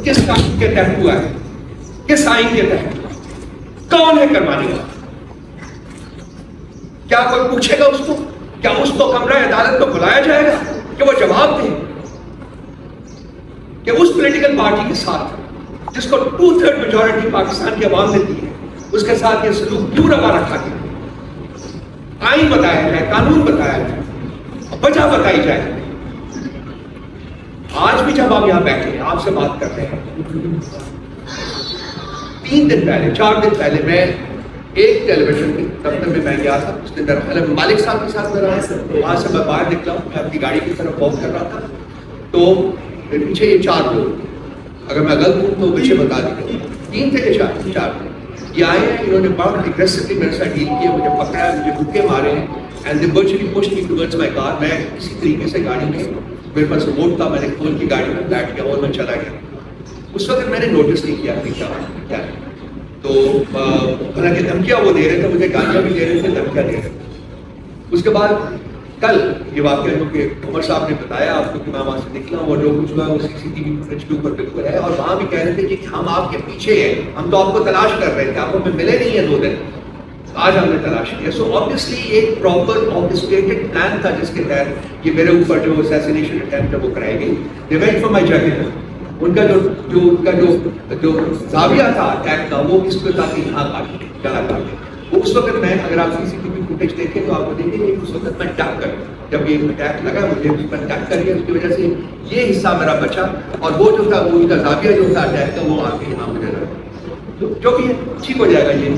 کس قانون کے تحت ہوا ہے, کس آئین کے تحت ہوا ہے, کون ہے کروانے والا؟ کیا کوئی پوچھے گا اس کو؟ کیا اس کو کمرہ عدالت کو بلایا جائے گا کہ وہ جواب دے کہ اس پولیٹیکل پارٹی کے ساتھ جس کو 2/3 میجورٹی پاکستان کی عوام نے دی ہے, اس کے ساتھ یہ سلوک کیوں روا رکھا گیا؟ آئین بتایا جائے, قانون بتایا جائے, وجہ بتائی جائے. آج بھی جب ہم یہاں بیٹھے ہیں آپ سے بات کر رہے ہیں, 3 دن پہلے 4 دن پہلے میں ایک ٹیلی ویژن کے دفتر میں گیا تھا, اس کے اندر مالک صاحب کے ساتھ میرا ہے, وہاں سے میں باہر نکلا ہوں, میں اپنی گاڑی کی طرف واک کر رہا تھا, تو میرے پیچھے یہ 4 لوگ, اگر میں غلط ہوں تو پیچھے بتا دیجیے, 3 تھے کہ 4 تھے, یہ آئے ہیں, انہوں نے بہت اگریسولی میرے ساتھ ڈیل کیا, مجھے پکڑا, مجھے دھکے مارے ہیں, and they virtually pushed me towards my car. میں اسی طریقے سے گاڑی میں, میرے پاس ریموٹ تھا, میں نے کھول کی گاڑی میں بیٹھ گیا اور میں چلا گیا. اس وقت میں نے نوٹس نہیں کیا کہ کیا ہے, تو حالانکہ دھمکیاں وہ دے رہے تھے, مجھے گالیاں بھی دے رہے تھے, دھمکیاں دے رہے تھے. اس کے بعد کل یہ واقعہ جو کہ عمر صاحب نے بتایا آپ کو کہ میں وہاں سے نکلا ہوں, اور جو کچھ ہوا وہ CCTV فوٹیج کے اوپر بالکل ہے, اور وہاں بھی کہہ رہے تھے کہ ہم آپ کے پیچھے ہیں, ہم تو آپ کو تلاش کر رہے تھے, آپ کو ملے نہیں ہیں 2 دن, آج ہم نے تلاش کیا. سو آبویسلی ایک پراپر آرکسٹریٹڈ پلان تھا جس کے تحت یہ میرے اوپر جو اسیسینیشن اٹیمپٹ ہے وہ کرائی گئی. They went for my jacket. ان کا جو زاویہ تھا اٹیک کا وہ اس پہ تھا کہ یہاں چلا تھا. وہ اس وقت میں, اگر آپ CCTV فوٹیج دیکھیں تو آپ کو دیکھیں کہ اس وقت میں ڈک کر, جب یہ اٹیک لگا مجھے اس پر ڈک کر لیا, اس کی وجہ سے یہ حصہ میرا بچا, اور وہ جو تھا وہ ان کا زاویہ جو تھا اٹیک کا وہ آ کے یہاں مجھے لگا. جو بھی ہے ٹھیک ہو جائے گا یہ,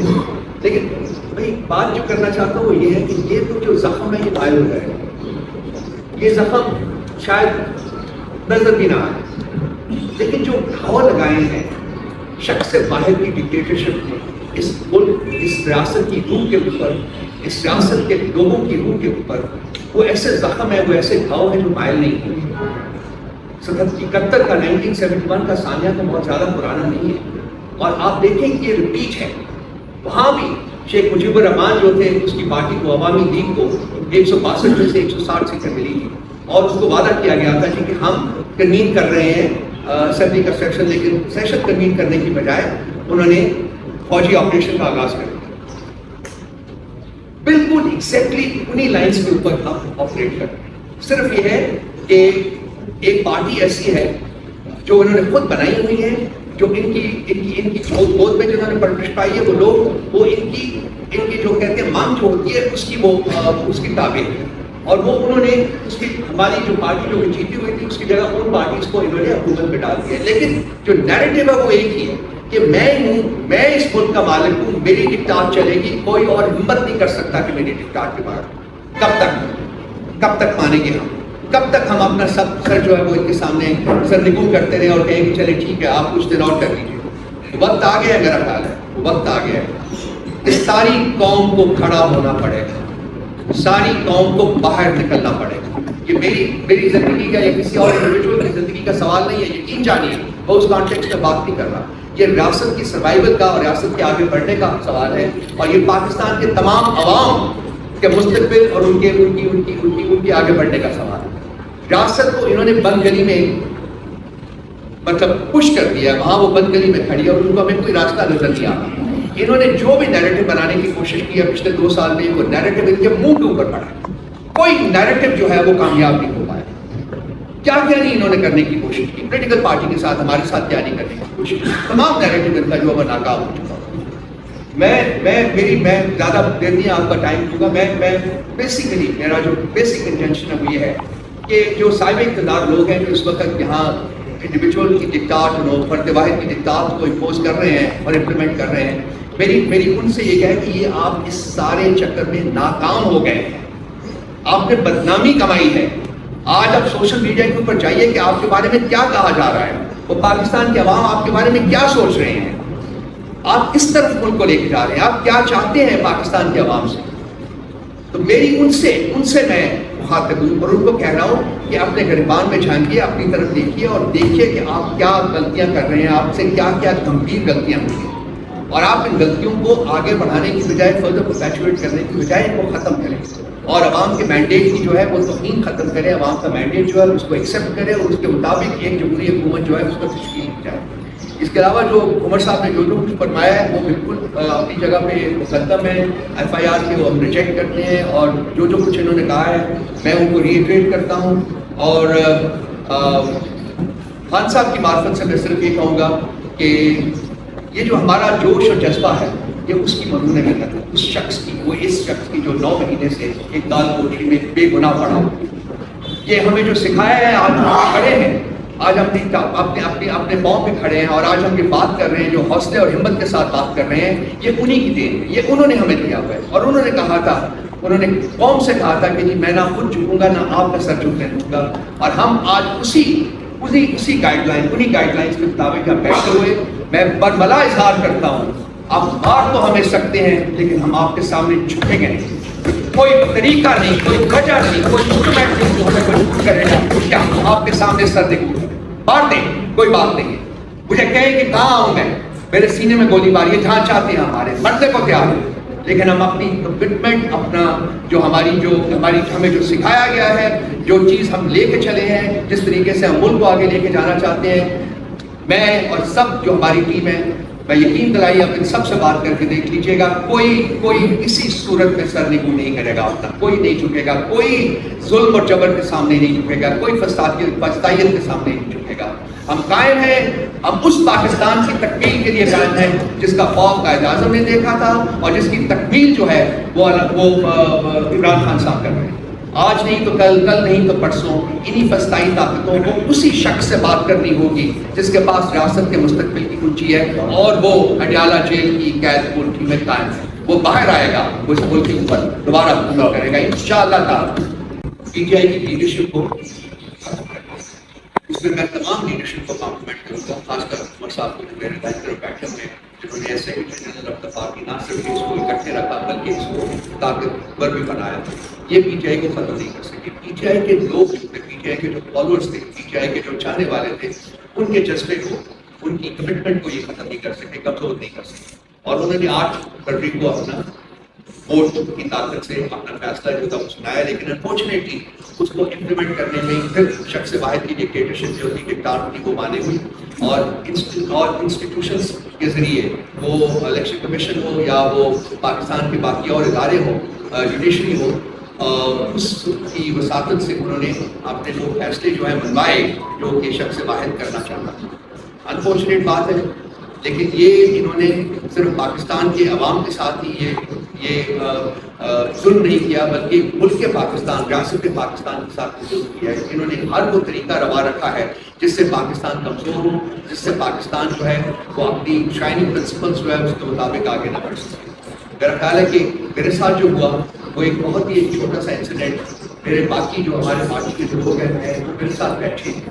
لیکن بھائی بات جو کرنا چاہتا ہوں وہ یہ ہے کہ یہ تو جو زخم ہے یہ غائب ہو جائے گا. یہ زخم شاید نظر بھی نہ آئے, لیکن جو گھاؤ لگائے ہیں شخص واحد کی ڈکٹیٹرشپ نے اس ملک, اس ریاست کی روح کے اوپر, اس ریاست کے لوگوں کی روح کے اوپر, وہ ایسے زخم ہے, وہ ایسے گھاؤ ہیں جو مائل نہیں ہوئے. 1971 کا 1971 کا ثانیہ تو بہت زیادہ پرانا نہیں ہے, اور آپ دیکھیں کہ یہ رپیٹ ہے. وہاں بھی شیخ مجیب الرحمان جو تھے, اس کی پارٹی کو, عوامی لیگ کو 162 میں سے 160 سیٹیں ملی تھی, اور اس کو وعدہ کیا گیا تھا کہ ہم کنوین کر رہے ہیں اسمبلی کا سیشن, لیکن سیشن کنوین کرنے کی بجائے انہوں نے فوجی آپریشن کا آغاز کر دیا. بالکل ایگزیکٹلی انہی لائنز کے اوپر ہم آپریٹ کر رہے ہیں. صرف یہ ہے کہ ایک پارٹی ایسی ہے جو انہوں نے خود بنائی ہوئی ہے, جو ان کی گود میں جنہوں نے پرورش پائی ہے, وہ لوگ وہ ان کی جو کہتے ہیں مانگ جو ہوتی ہے اس کی وہ اس کی تابع ہے, اور وہ انہوں نے اس کی ہماری جو پارٹی جو جیتی ہوئی تھی اس کی جگہ ان پارٹیز کو انہوں نے حکومت میں ڈال دیا. لیکن جو نیریٹو ہے وہ ایک ہی ہے کہ میں ہوں, میں اس ملک کا مالک ہوں, میری ڈکٹاٹ چلے گی, کوئی اور ہمت نہیں کر سکتا کہ میری ڈکٹاٹ کے بعد. کب تک مانیں گے ہم؟ کب تک ہم اپنا سر جو ہے وہ ان کے سامنے سر نگو کرتے رہے اور کہیں کہ چلے ٹھیک ہے آپ کچھ دن اور کر لیجیے؟ وقت آ گیا ہے, میرا خیال ہے وقت آ گیا ہے. اس ساری قوم کو کھڑا ہونا پڑے گا, ساری قوم کو باہر نکلنا پڑے گا. یہ میری زندگی کا یا کسی اور انڈیویجول کی زندگی کا سوال نہیں ہے, یقین جانیے میں اس کانٹیکسٹ میں بات نہیں کر رہا. یہ ریاست کی سروائیول کا اور ریاست کے آگے بڑھنے کا سوال ہے, اور یہ پاکستان کے تمام عوام کے مستقبل اور ان کے آگے بڑھنے کا سوال ہے. ریاست کو انہوں نے بند گلی میں مطلب پش کر دیا, وہاں وہ بند گلی میں کھڑی ہے اور ان کو ہمیں کوئی راستہ نظر نہیں آتا. انہوں نے جو بھی نیریٹو بنانے کی کوشش کی ہے پچھلے 2 سال میں, وہ نیریٹو ان کے منہ کے اوپر پڑا ہے. کوئی نیریٹو جو ہے وہ کامیاب نہیں ہو پایا. کیا نہیں انہوں نے کرنے کی کوشش کی, پولیٹیکل پارٹی کے ساتھ, ہمارے ساتھ کیا نہیں کرنے کی کوشش کی. تمام نیریٹو ان کا جو ہے ناکام ہو چکا. میں زیادہ دیر نہیں آپ کا ٹائم دوں گا. میں بیسیکلی میرا جو بیسک انٹینشن ہے وہ یہ ہے کہ جو صاحب اقتدار لوگ ہیں جو اس وقت یہاں انڈیویجول کی ڈکٹاٹ, فرد واحد کی ڈکٹاٹ کو امپوز کر رہے ہیں اور امپلیمنٹ کر رہے ہیں, میری ان سے یہ ہے کہ یہ آپ اس سارے چکر میں ناکام ہو گئے ہیں. آپ نے بدنامی کمائی ہے. آج آپ سوشل میڈیا کے اوپر جائیے کہ آپ کے بارے میں کیا کہا جا رہا ہے, وہ پاکستان کے عوام آپ کے بارے میں کیا سوچ رہے ہیں, آپ کس طرف ملک کو لے کے جا رہے ہیں, آپ کیا چاہتے ہیں پاکستان کے عوام سے. تو میری ان سے میں مخاطب ہوں اور ان کو کہہ رہا ہوں کہ اپنے گریبان میں جھانکیے, اپنی طرف دیکھیے اور دیکھیے کہ آپ کیا غلطیاں کر رہے ہیں, آپ سے کیا کیا گمبھیر غلطیاں ہوئی ہیں. اور آپ ان غلطیوں کو آگے بڑھانے کی بجائے فردر پرپیچویٹ کرنے کی بجائے ان کو ختم کریں اور عوام کے مینڈیٹ کی جو ہے وہ توہین ختم کریں. عوام کا مینڈیٹ جو ہے اس کو ایکسیپٹ کریں اور اس کے مطابق ایک جمہوری حکومت جو ہے اس کو تشکیل کی جائے. اس کے علاوہ جو عمر صاحب نے جو کچھ فرمایا ہے وہ بالکل اپنی جگہ پہ مقدم ہے. ایف آئی آر کے وہ ہم ریجیکٹ کرتے ہیں اور جو کچھ انہوں نے کہا ہے میں ان کو ریٹریٹ کرتا ہوں. اور خان صاحب کی معرفت سے میں صرف یہ کہوں گا کہ یہ جو ہمارا جوش اور جذبہ ہے یہ اس کی مدعو نہیں کرتا اس شخص کی, وہ اس شخص کی جو 9 مہینے سے ایک دال کوٹری میں بے گناہ پڑا. یہ ہمیں جو سکھایا ہے آج ہم کھڑے ہیں, آج ہم اپنے پاؤں پہ کھڑے ہیں اور آج ہم یہ بات کر رہے ہیں جو حوصلے اور ہمت کے ساتھ بات کر رہے ہیں, یہ انہی کی دین ہے, یہ انہوں نے ہمیں دیا ہوا ہے. اور انہوں نے کہا تھا, انہوں نے قوم سے کہا تھا کہ جی میں نہ خود جھکوں گا نہ آپ کا سر جھکنے دوں گا. اور ہم آج اسی گائیڈ لائنس کے مطابق ہم بیٹھے ہوئے. میں برملا اظہار کرتا ہوں, آپ مار تو ہمیں سکتے ہیں لیکن ہم آپ کے سامنے جھکیں گے نہیں. کوئی طریقہ نہیں, کوئی وجہ نہیں, کوئی انسٹرومنٹ نہیں جو ہمیں کوئی کرے گا کیا ہم آپ کے سامنے سر دیں مار دیں, کوئی بات نہیں ہے. مجھے کہیں کہ کہاں آؤں میں, میرے سینے میں گولی ماری, جہاں چاہتے ہیں ہمارے مرنے کو تیار ہیں. لیکن ہم اپنی کمٹمنٹ, اپنا جو ہمیں جو سکھایا گیا ہے, جو چیز ہم لے کے چلے ہیں, جس طریقے سے ہم ملک کو آگے لے کے جانا چاہتے ہیں, میں اور سب جو ہماری ٹیم ہے, میں یقین دلائی آپ ان سب سے بات کر کے دیکھ لیجئے گا, کوئی کسی صورت میں سر نگو نہیں کرے گا اپنا, کوئی نہیں جھکے گا, کوئی ظلم اور جبر کے سامنے نہیں جھکے گا, کوئی فسادیت کے سامنے نہیں جھکے گا. ہم قائم ہیں, ہم اس پاکستان کی تکمیل کے لیے قائم ہیں جس کا خواب قائد اعظم نے دیکھا تھا اور جس کی تکمیل جو ہے وہ عمران خان صاحب کر رہے ہیں. آج نہیں تو کل نہیں تو پرسوں انہی فسطائی طاقتوں کو اسی شخص سے بات کرنی ہوگی جس کے پاس ریاست کے مستقبل کی کنجی ہے اور وہ اڈیالہ جیل کی قید کوٹری میں قائم ہے. وہ باہر آئے گا, وہ اس ملک کے اوپر دوبارہ حملہ کرے گا انشاءاللہ تعالی. پی ٹی آئی کی لیڈرشپ کو اس میں میں تمام لیڈرشپ کو کمپلیمنٹ کروں گا, خاص کر عمر صاحب کو جو میرے دائیں بیٹھے ہوئے ہیں, جنہوں نے secretary general of the party نہ صرف اس کو اکٹھے رکھا بلکہ اس کو طاقتور بھی بنایا. یہ پی ٹی آئی کو ختم نہیں کر سکے. پی ٹی آئی کے لوگ جو تھے, پی ٹی آئی کے جو فالوورس تھے, پی ٹی آئی کے جو چاہنے والے تھے, ان کے جذبے کو, ان کی کمٹمنٹ کو یہ ختم نہیں کر سکے, کمزور نہیں کر سکے. اور انہوں نے 8 فروری کو اپنا ووٹ کی طاقت سے اپنا فیصلہ جو تھا وہ سنایا, لیکن انفارچونیٹلی اس کو امپلیمنٹ کرنے میں پھر شخص واحد کی ڈکٹیٹرشپ جو تھی, ڈکٹیٹر کی وہ مانے ہوئی. اور انسٹیٹیوشنس کے ذریعے وہ الیکشن کمیشن ہو یا وہ پاکستان کے باقی اور ادارے ہوں, جوڈیشری ہو, اس کی وساطت سے انہوں نے اپنے وہ فیصلے جو ہیں منوائے جو کہ شخص واحد کرنا چاہتا تھا. انفارچونیٹ بات ہے, لیکن یہ انہوں نے صرف پاکستان کے عوام کے ساتھ ہی یہ ظلم نہیں کیا بلکہ ملک پاکستان, ریاست پاکستان کے ساتھ ظلم کیا ہے. انہوں نے ہر وہ طریقہ روا رکھا ہے جس سے پاکستان کمزور ہو, جس سے پاکستان جو ہے وہ اپنی شائننگ پرنسپلس جو ہے اس کے مطابق آگے نہ بڑھ سکے. میرا خیال ہے کہ میرے ساتھ جو ہوا وہ ایک بہت ہی چھوٹا سا انسیڈنٹ, میرے باقی جو ہمارے پارٹی کے جو لوگ ہیں وہ میرے ساتھ بیٹھے ہیں,